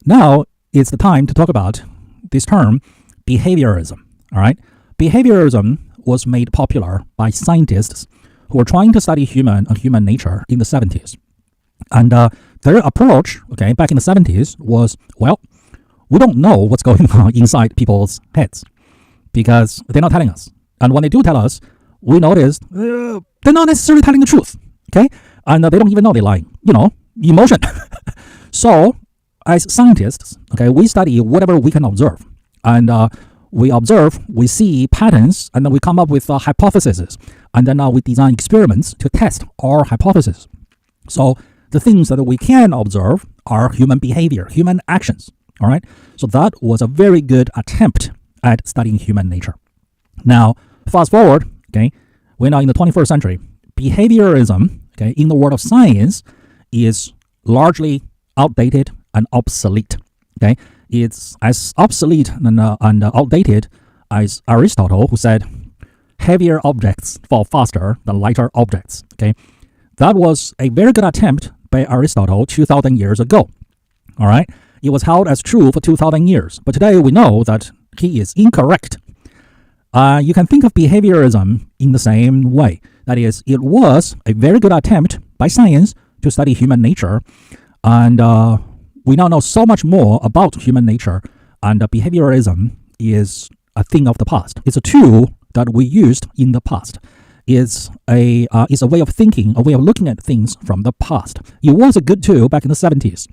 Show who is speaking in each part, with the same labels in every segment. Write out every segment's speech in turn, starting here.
Speaker 1: Now it's the time to talk about this term, behaviorism. All right, behaviorism was made popular by scientists who were trying to study human nature in the 70s. And their approach, okay, back in the 70s was, well, we don't know what's going on inside people's heads because they're not telling us. And when they do tell us, we notice they're not necessarily telling the truth, okay? And they don't even know they're lying. Emotion. So, as scientists, okay, we study whatever we can observe. And we observe, we see patterns, and then we come up with hypotheses. And then we design experiments to test our hypothesis. So, the things that we can observe are human behavior, human actions. All right. So that was a very good attempt at studying human nature. Now, fast forward, okay, we're now in the 21st century. Behaviorism, okay, in the world of science is largely outdated and obsolete. Okay, it's as obsolete and outdated as Aristotle, who said, heavier objects fall faster than lighter objects. Okay, that was a very good attempt by Aristotle 2,000 years ago. All right. It was held as true for 2,000 years, but today we know that he is incorrect. You can think of behaviorism in the same way. That is, it was a very good attempt by science to study human nature, and we now know so much more about human nature, and behaviorism is a thing of the past. It's a tool that we used in the past. It's a way of thinking, a way of looking at things from the past. It was a good tool back in the 70s.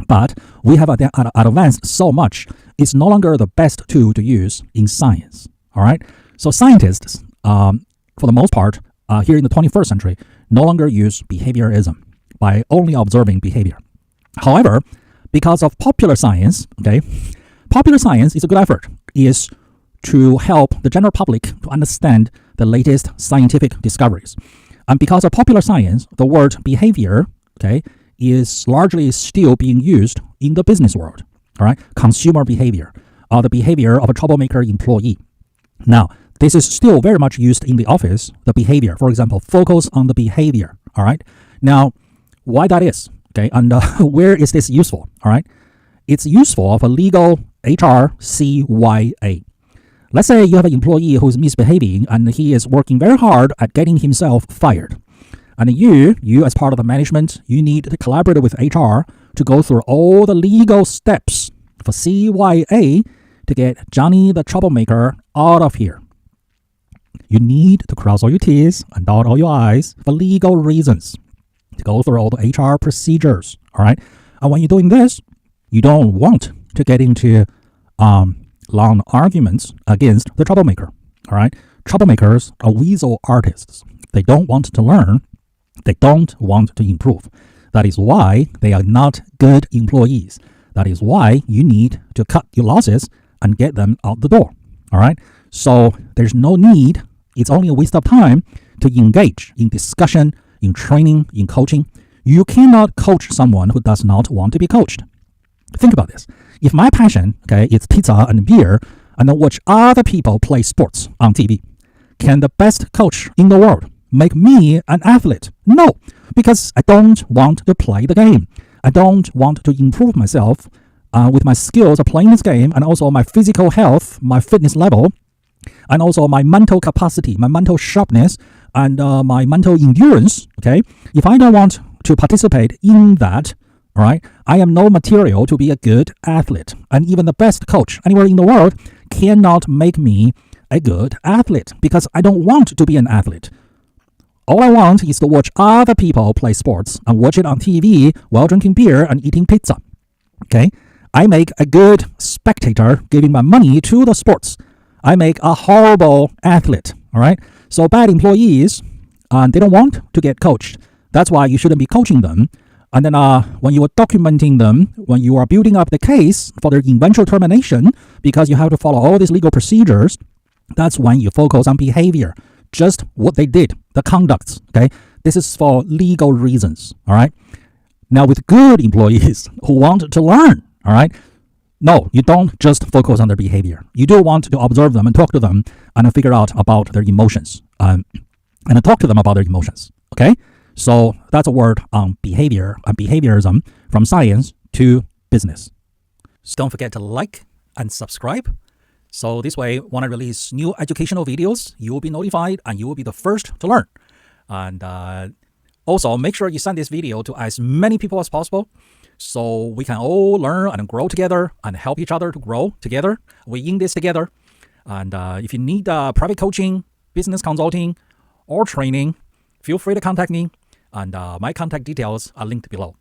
Speaker 1: But we have advanced so much, it's no longer the best tool to use in science. All right. So scientists, for the most part, here in the 21st century, no longer use behaviorism by only observing behavior. However, because of popular science, okay, popular science is a good effort, is to help the general public to understand the latest scientific discoveries. And because of popular science, the word behavior, okay, is largely still being used in the business world. All right, consumer behavior, or the behavior of a troublemaker employee. Now, this is still very much used in the office, the behavior. For example, focus on the behavior. All right, now, why that is, okay, and where is this useful? All right, it's useful for legal HR CYA. Let's say you have an employee who's misbehaving and he is working very hard at getting himself fired. And you as part of the management, you need to collaborate with HR to go through all the legal steps for CYA to get Johnny the troublemaker out of here. You need to cross all your T's and dot all your I's for legal reasons, to go through all the HR procedures, all right? And when you're doing this, you don't want to get into long arguments against the troublemaker, all right? Troublemakers are weasel artists. They don't want to learn. They don't want to improve. That is why they are not good employees. That is why you need to cut your losses and get them out the door. All right? So there's no need, it's only a waste of time to engage in discussion, in training, in coaching. You cannot coach someone who does not want to be coached. Think about this. If my passion, okay, is pizza and beer, and then watch other people play sports on TV, can the best coach in the world make me an athlete? No, because I don't want to play the game. I don't want to improve myself with my skills of playing this game, and also my physical health, my fitness level, and also my mental capacity, my mental sharpness, and my mental endurance. Okay, if I don't want to participate in that, all right, I am no material to be a good athlete. And even the best coach anywhere in the world cannot make me a good athlete because I don't want to be an athlete. All I want is to watch other people play sports and watch it on TV while drinking beer and eating pizza. Okay? I make a good spectator giving my money to the sports. I make a horrible athlete. All right? So bad employees, they don't want to get coached. That's why you shouldn't be coaching them. And then when you are documenting them, when you are building up the case for their eventual termination, because you have to follow all these legal procedures, that's when you focus on behavior, just what they did, the conducts, okay? This is for legal reasons, all right? Now, with good employees who want to learn, all right, no, you don't just focus on their behavior. You do want to observe them and talk to them and figure out about their emotions and talk to them about their emotions, okay? So that's a word on behavior and behaviorism from science to business. So don't forget to like and subscribe. So this way, when I release new educational videos, you will be notified and you will be the first to learn. And also, make sure you send this video to as many people as possible so we can all learn and grow together and help each other to grow together. We're in this together. And if you need private coaching, business consulting, or training, feel free to contact me. And my contact details are linked below.